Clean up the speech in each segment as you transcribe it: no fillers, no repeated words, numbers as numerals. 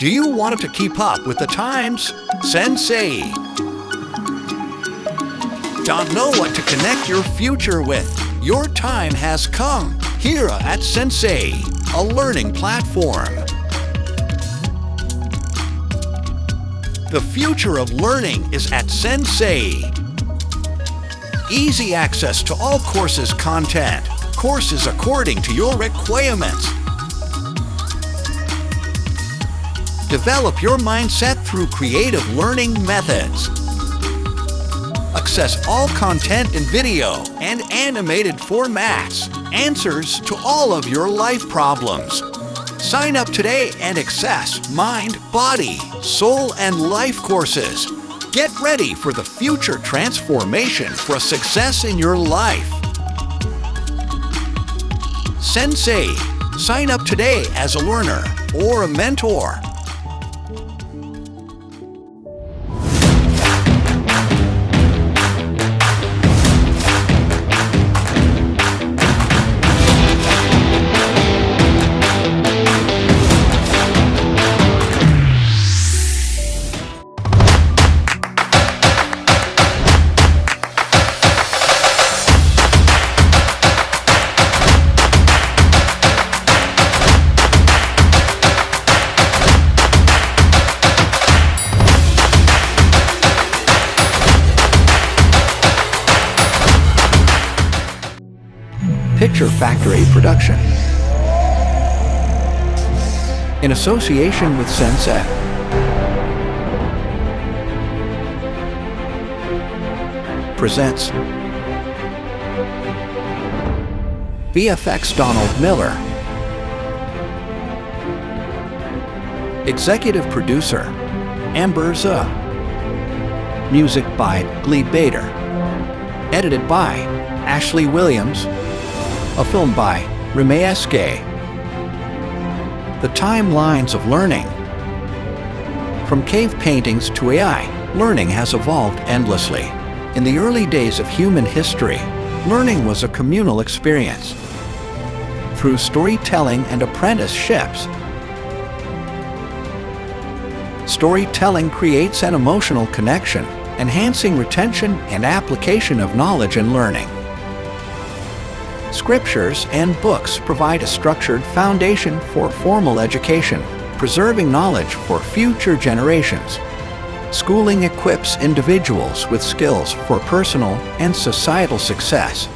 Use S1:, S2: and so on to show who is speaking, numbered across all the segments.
S1: Do you want to keep up with the times? Sensei. Don't know what to connect your future with? Your time has come here at Sensei, a learning platform. The future of learning is at Sensei. Easy access to all courses content, courses according to your requirements. Develop your mindset through creative learning methods. Access all content in video and animated formats. Answers to all of your life problems. Sign up today and access mind, body, soul, and life courses. Get ready for the future transformation for success in your life. Sensei. Sign up today as a learner or a mentor. Picture Factory production. In association with Sensei. Presents VFX Donald Miller. Executive Producer Amber Zha. Music by Glebe Bader. Edited by Ashley Williams. A film by Reme Esque. The timelines of learning. From cave paintings to AI, learning has evolved endlessly. In the early days of human history, learning was a communal experience. Through storytelling and apprenticeships, storytelling creates an emotional connection, enhancing retention and application of knowledge and learning. Scriptures and books provide a structured foundation for formal education, preserving knowledge for future generations. Schooling equips individuals with skills for personal and societal success.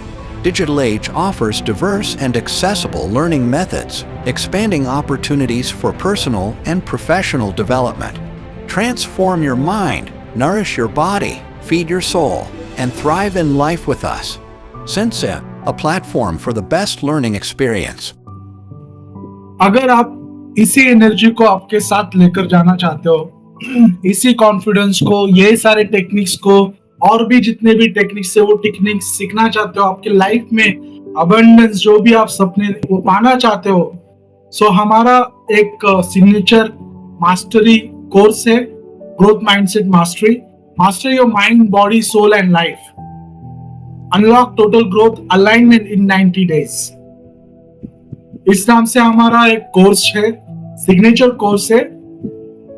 S1: Digital age offers diverse and accessible learning methods, expanding opportunities for personal and professional development. Transform your mind, nourish your body, feed your soul, and thrive in life with us. Sensei, a platform for the best learning experience.
S2: अगर आप इसी energy को आपके साथ लेकर जाना चाहते हो, इसी कॉन्फिडेंस को, ये सारे टेक्निक्स को और भी जितने भी टेक्निक्स है वो टेक्निक्स सीखना चाहते हो, आपके लाइफ में अबंडेंस जो भी आप सपने वो पाना चाहते हो, सो हमारा एक सिग्नेचर मास्टरी कोर्स है, growth mindset mastery your mind, body, soul and life. Unlock total growth alignment in 90 days. इस नाम से हमारा एक कोर्स है, सिग्नेचर कोर्स है,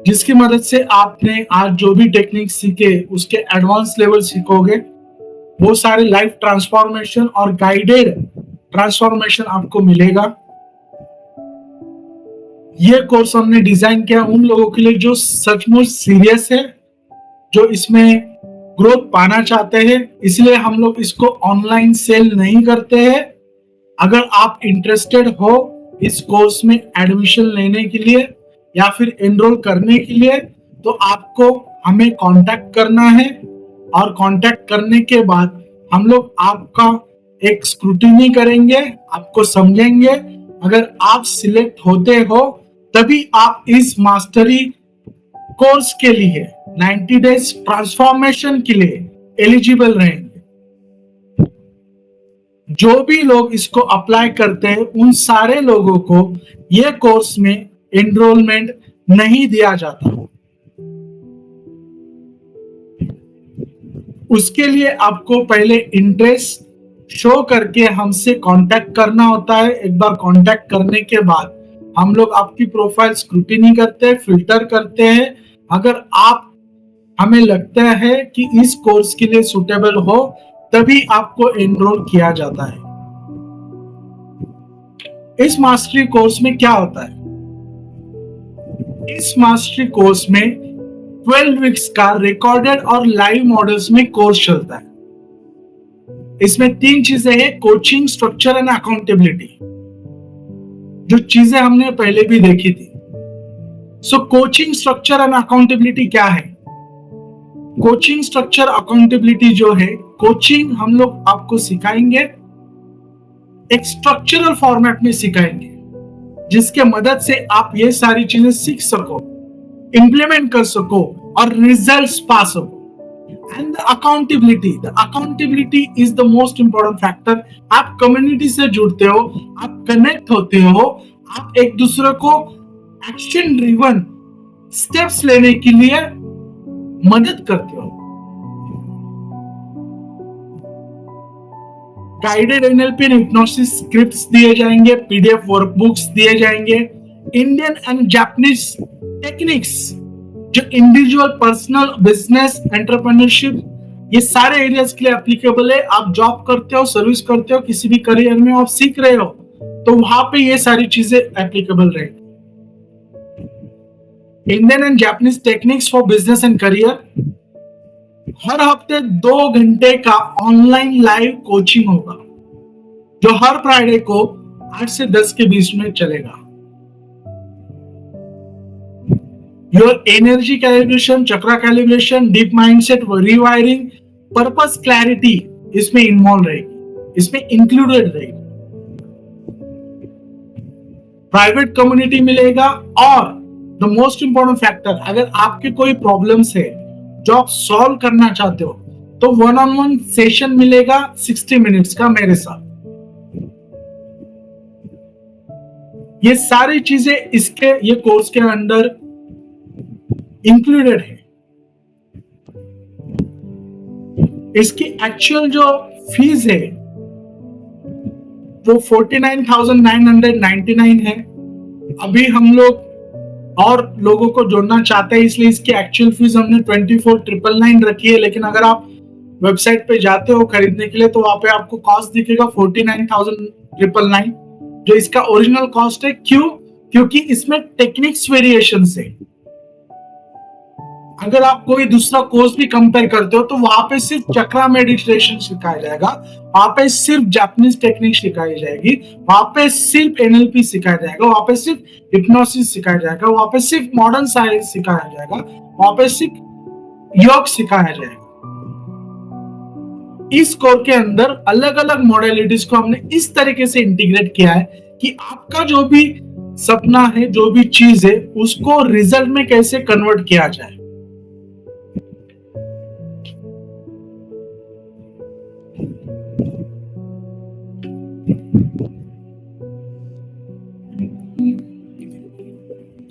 S2: जिसकी मदद से आपने आज जो भी टेक्निक सीखे उसके एडवांस लेवल सीखोगे. वो सारे लाइफ ट्रांसफॉर्मेशन और गाइडेड ट्रांसफॉर्मेशन आपको मिलेगा. ये कोर्स हमने डिजाइन किया उन लोगों के लिए जो सचमुच सीरियस है, जो इसमें ग्रोथ पाना चाहते हैं. इसलिए हम लोग इसको ऑनलाइन सेल नहीं करते हैं. अगर आप इंटरेस्टेड हो इस कोर्स में एडमिशन लेने के लिए या फिर एनरोल करने के लिए, तो आपको हमें कांटेक्ट करना है, और कांटेक्ट करने के बाद हम लोग आपका एक स्क्रूटिनी करेंगे, आपको समझेंगे. अगर आप सिलेक्ट होते हो तभी आप इस मास्टरी कोर्स के लिए 90 डेज ट्रांसफॉर्मेशन के लिए एलिजिबल रहेंगे. जो भी लोग इसको अप्लाई करते हैं उन सारे लोगों को ये कोर्स में एनरोलमेंट नहीं दिया जाता. उसके लिए आपको पहले इंटरेस्ट शो करके हमसे कांटेक्ट करना होता है. एक बार कांटेक्ट करने के बाद हम लोग आपकी प्रोफाइल स्क्रूटिनी करते हैं, फिल्टर करते हैं। अगर आप हमें लगता है कि इस कोर्स के लिए सुटेबल हो, तभी आपको एनरोल किया जाता है। इस मास्टरी कोर्स में क्या होता है? इस मास्टरी कोर्स में 12 वीक्स का रिकॉर्डेड और लाइव मॉडल्स में कोर्स चलता है। इसमें 3 चीजें हैं: कोचिंग, स्ट्रक्चर एंड अकाउंटेबिलिटी, जो चीजें हमने पहले भी देखी थी। सो कोचिंग, स्ट्रक्चर एंड अकाउंटेबिलिटी क्या है? कोचिंग, स्ट्रक्चर, अकाउंटेबिलिटी जो है, कोचिंग हम लोग आपको सिखाएंगे, एक स्ट्रक्चरल फॉर्मेट में सिखाएंगे, जिसके मदद से आप ये सारी चीजें सीख सको, इंप्लीमेंट कर सको और रिजल्ट्स पा सको। And the accountability is the most important factor. आप कम्युनिटी से जुड़ते हो, आप कनेक्ट होते हो, आप एक दूसरे को एक्शन ड्रिवन स्टेप्स लेने के लिए मदद करते हो। Guided NLP and hypnosis scripts दिए जाएंगे, पीडीएफ वर्कबुक्स दिए जाएंगे, इंडियन एंड जापानीज टेक्निक्स जो इंडिविजुअल, पर्सनल, बिजनेस, एंटरप्रेन्योरशिप, ये सारे एरियाज के लिए एप्लीकेबल है। आप जॉब करते हो, सर्विस करते हो, किसी भी करियर में आप सीख रहे हो, तो वहां पे ये सारी चीजें एप्लीकेबल रहेगी। Indian and Japanese techniques for business and career, हर हफ्ते 2 घंटे का ऑनलाइन लाइव कोचिंग होगा, जो हर फ्राइडे को 8 से 10 के बीच में चलेगा। Your energy calibration, chakra calibration, deep mindset rewiring, purpose clarity इसमें इन्वॉल्व रहेगी, इसमें इंक्लूडेड रहेगी। प्राइवेट कम्युनिटी मिलेगा और द मोस्ट इंपॉर्टेंट फैक्टर, अगर आपके कोई प्रॉब्लम्स है जो आप सॉल्व करना चाहते हो, तो 1-on-1 सेशन मिलेगा 60 मिनट्स का मेरे साथ। ये सारी चीजें ये कोर्स के अंदर इंक्लूडेड है। इसकी एक्चुअल जो फीस है वो 49,999 है। अभी हम लोग और लोगों को जोड़ना चाहते हैं, इसलिए इसकी एक्चुअल फीस हमने 24,999 रखी है। लेकिन अगर आप वेबसाइट पे जाते हो खरीदने के लिए, तो वहां पे आपको कॉस्ट दिखेगा 49,999, जो इसका ओरिजिनल कॉस्ट है। क्यों? क्योंकि इसमें टेक्निक्स वेरिएशन है। अगर आप कोई दूसरा कोर्स भी कंपेयर करते हो, तो वहां पे सिर्फ चक्रा मेडिटेशन सिखाया जाएगा, वहां पे सिर्फ जापानीज टेक्निक सिखाई जाएगी, वहां पे सिर्फ एनएलपी सिखाया जाएगा, वहां पे सिर्फ हिप्नोसिस सिखाया जाएगा, वहां पे सिर्फ मॉडर्न साइंस सिखाया जाएगा, वहां पे सिर्फ योग सिखाया जाएगा। इस कोर्स के अंदर अलग अलग मॉडलिटीज को हमने इस तरीके से इंटीग्रेट किया है कि आपका जो भी सपना है, जो भी चीज है, उसको रिजल्ट में कैसे कन्वर्ट किया जाए।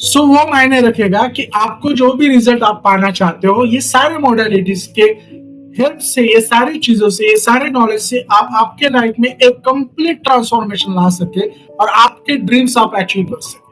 S2: सो वो मायने रखेगा कि आपको जो भी रिजल्ट आप पाना चाहते हो, ये सारे मॉडलिटीज के हेल्प से, ये सारी चीजों से, ये सारे नॉलेज से आप आपके लाइफ में एक कंप्लीट ट्रांसफॉर्मेशन ला सके और आपके ड्रीम्स आप अचीव कर सके।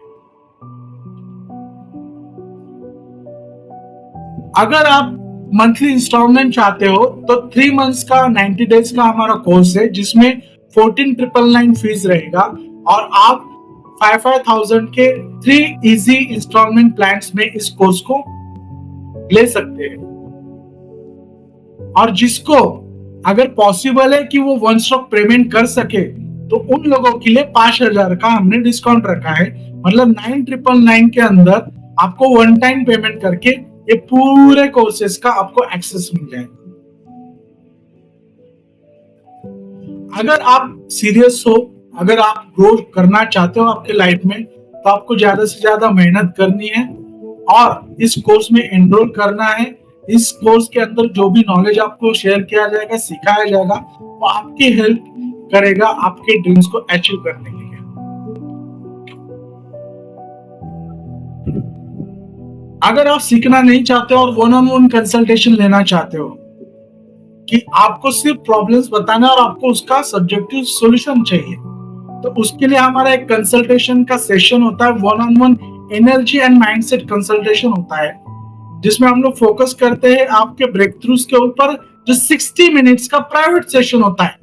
S2: अगर आप मंथली इंस्टॉलमेंट चाहते हो, तो 3 मंथ्स का 90 डेज का हमारा कोर्स है, जिसमें 14,999 फीस रहेगा और आप 5,000 के 3 इजी इंस्टॉलमेंट प्लान्स में इस कोर्स को ले सकते हैं। और जिसको अगर पॉसिबल है कि वो 1 स्टॉक पेमेंट कर सके, तो उन लोगों के लिए 5,000 का हमने डिस्काउंट रखा है। मतलब 9,999 के अंदर आपको 1 टाइम पेमेंट करके ये पूरे कोर्सेस का आपको एक्सेस मिल जाएगा। अगर आप सीरियस हो, अगर आप ग्रो करना चाहते हो आपके लाइफ में, तो आपको ज्यादा से ज्यादा मेहनत करनी है और इस कोर्स में एनरोल करना है। इस कोर्स के अंदर जो भी नॉलेज आपको शेयर किया जाएगा, सिखाया जाएगा, वो आपकी हेल्प करेगा आपके ड्रीम्स को अचीव करने के लिए। अगर आप सीखना नहीं चाहते और 1-on-1 कंसल्टेशन लेना चाहते हो कि आपको सिर्फ प्रॉब्लम्स बताना और आपको उसका सब्जेक्टिव सॉल्यूशन चाहिए, तो उसके लिए हमारा एक कंसल्टेशन का सेशन होता है, one on one energy and mindset consultation होता है, जिसमें हम लोग फोकस करते हैं आपके ब्रेक थ्रूज के ऊपर, जो 60 मिनट्स का प्राइवेट सेशन होता है।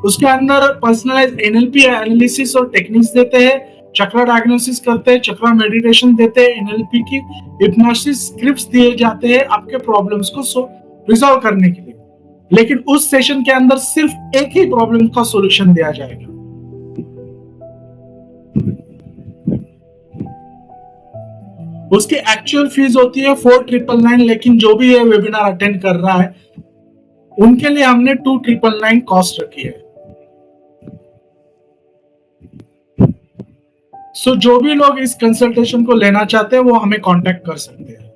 S2: उसके अंदर पर्सनलाइज एनएलपी एनालिसिस और टेक्निक्स देते हैं, चक्र डायग्नोसिस करते हैं, चक्र मेडिटेशन देते हैं, एनएलपी की हिप्नोसिस स्क्रिप्ट्स दिए जाते हैं आपके प्रॉब्लम्स को रिजॉल्व करने के लिए। लेकिन उस सेशन के अंदर सिर्फ एक ही प्रॉब्लम का सॉल्यूशन दिया जाएगा। उसकी एक्चुअल फीस होती है 4999, लेकिन जो भी ये वेबिनार अटेंड कर रहा है उनके लिए हमने 2999 कॉस्ट रखी है। सो जो भी लोग इस कंसल्टेशन को लेना चाहते हैं वो हमें कांटेक्ट कर सकते हैं।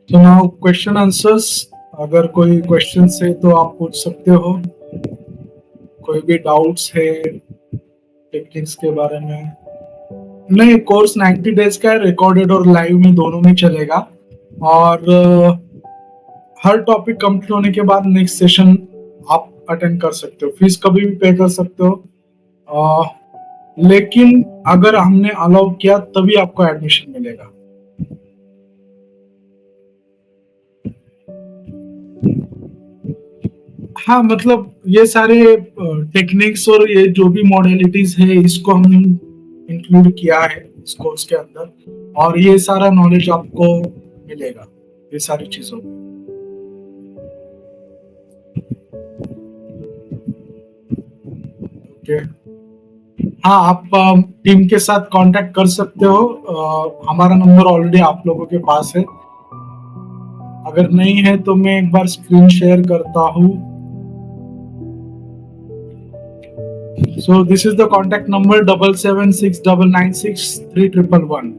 S2: So now question answers. अगर कोई क्वेश्चन है तो आप पूछ सकते हो, कोई भी डाउट्स है टेक्निक्स के बारे में। नहीं, कोर्स 90 डेज का है, रिकॉर्डेड और लाइव में दोनों में चलेगा। और हर टॉपिक कंप्लीट होने के बाद नेक्स्ट सेशन आप अटेंड कर सकते हो, फीस कभी भी पे कर सकते हो। लेकिन अगर हमने अलाउ किया तभी आपको एडमिशन मिलेगा। हाँ, मतलब ये सारे टेक्निक्स और ये जो भी मॉडलिटीज है इसको हम इंक्लूड किया है इस कोर्स के अंदर, और ये सारा नॉलेज आपको मिलेगा ये सारी चीजों में। ओके, हाँ, आप टीम के साथ कांटेक्ट कर सकते हो। हमारा नंबर ऑलरेडी आप लोगों के पास है, अगर नहीं है तो मैं एक बार स्क्रीन शेयर करता हूँ। So this is the contact number 7769963111।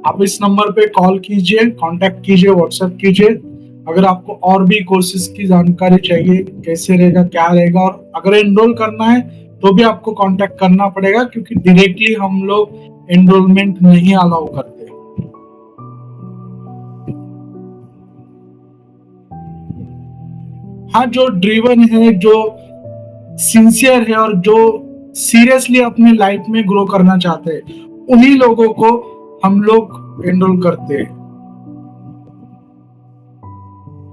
S2: आप इस नंबर पे कॉल कीजिए, कांटेक्ट कीजिए, व्हाट्सएप कीजिए। अगर आपको और भी कोर्सेज की जानकारी चाहिए, कैसे रहेगा, क्या रहेगा, और अगर एनरोल करना है तो भी आपको कांटेक्ट करना पड़ेगा, क्योंकि डायरेक्टली हम लोग एनरोलमेंट नहीं अलाउ करते। हाँ, जो ड्रिवन है, जो सिंसियर है और जो सीरियसली अपने लाइफ में ग्रो करना चाहते हैं, उन्हीं लोगों को हम लोग एनरोल करते हैं।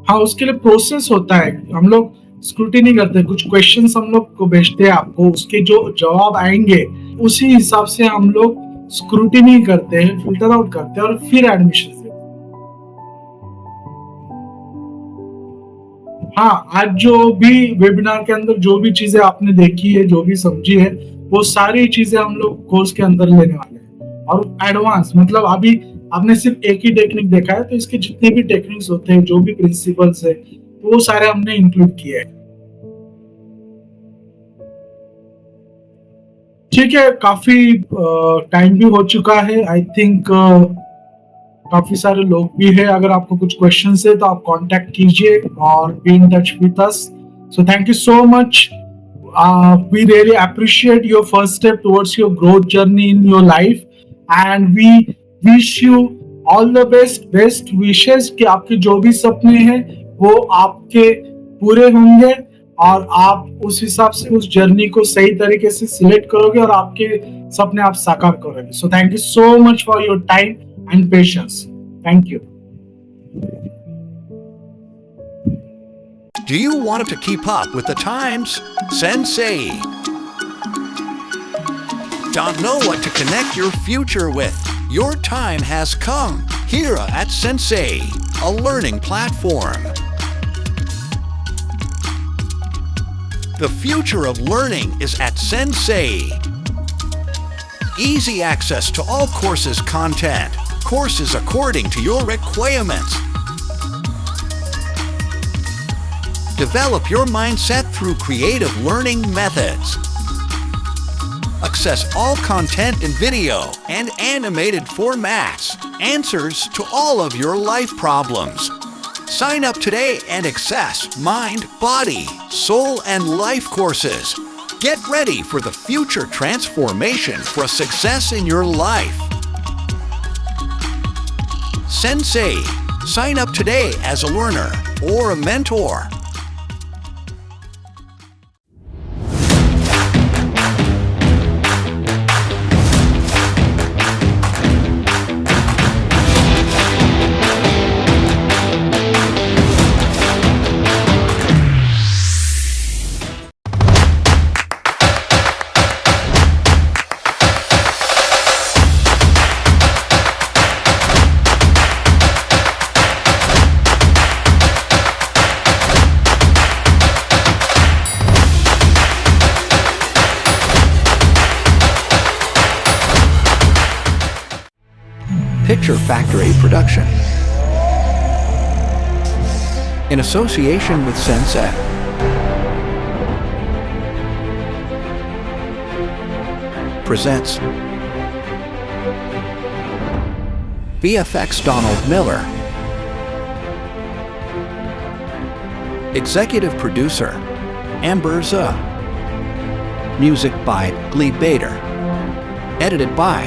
S2: हाँ, उसके लिए प्रोसेस होता है, हम लोग स्क्रूटिनी करते हैं, कुछ क्वेश्चंस हम लोग को भेजते हैं आपको, उसके जो जवाब आएंगे उसी हिसाब से हम लोग स्क्रूटिनी करते हैं, फिल्टर आउट करते हैं और फिर एडमिशन देते हैं। हाँ, आज जो भी वेबिनार के अंदर जो भी चीजें आपने देखी है, जो भी समझी है, वो सारी चीजें हम लोग कोर्स के अंदर लेने वाले हैं। और एडवांस मतलब अभी आपने सिर्फ एक ही टेक्निक देखा है, तो इसके जितने भी टेक्निक्स होते हैं, जो भी प्रिंसिपल्स है, तो वो सारे हमने इंक्लूड किए हैं। ठीक है, काफी टाइम भी हो चुका है, आई थिंक काफी सारे लोग भी है। अगर आपको कुछ क्वेश्चन है तो आप कांटेक्ट कीजिए और be in touch with us. So thank you so much. We really appreciate your first step towards your growth journey in your life, and we wish you all the best wishes कि आपके जो भी सपने हैं वो आपके पूरे होंगे, और आप उस हिसाब से उस जर्नी को सही तरीके से सिलेक्ट करोगे और आपके सपने आप साकार करोगे। So thank you so much for your time and patience. Thank you.
S1: Do you want to keep up with the times? Sensei. Don't know what to connect your future with? Your time has come here at Sensei, a learning platform. The future of learning is at Sensei. Easy access to all courses content. Courses according to your requirements. Develop your mindset through creative learning methods. Access all content in video and animated formats. Answers to all of your life problems. Sign up today and access mind, body, soul, and life courses. Get ready for the future transformation for success in your life. Sensei. Sign up today as a learner or a mentor. Picture Factory production. In association with Sensei. Presents VFX Donald Miller. Executive producer, Amber Zha. Music by Glee Bader. Edited by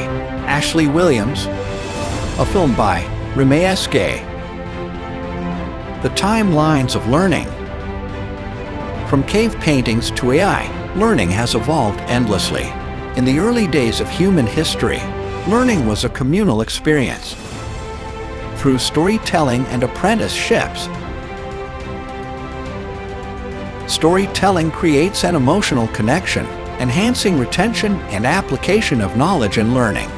S1: Ashley Williams. A film by Remy Esque. The timelines of learning. From cave paintings to AI, learning has evolved endlessly. In the early days of human history, learning was a communal experience. Through storytelling and apprenticeships, storytelling creates an emotional connection, enhancing retention and application of knowledge and learning.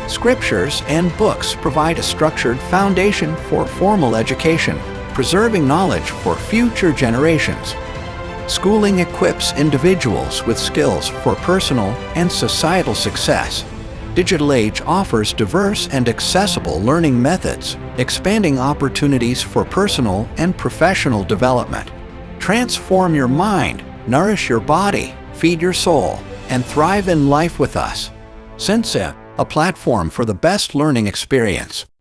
S1: Scriptures and books provide a structured foundation for formal education, preserving knowledge for future generations. Schooling equips individuals with skills for personal and societal success. Digital age offers diverse and accessible learning methods, expanding opportunities for personal and professional development. Transform your mind, nourish your body, feed your soul, and thrive in life with us. Sense, a platform for the best learning experience.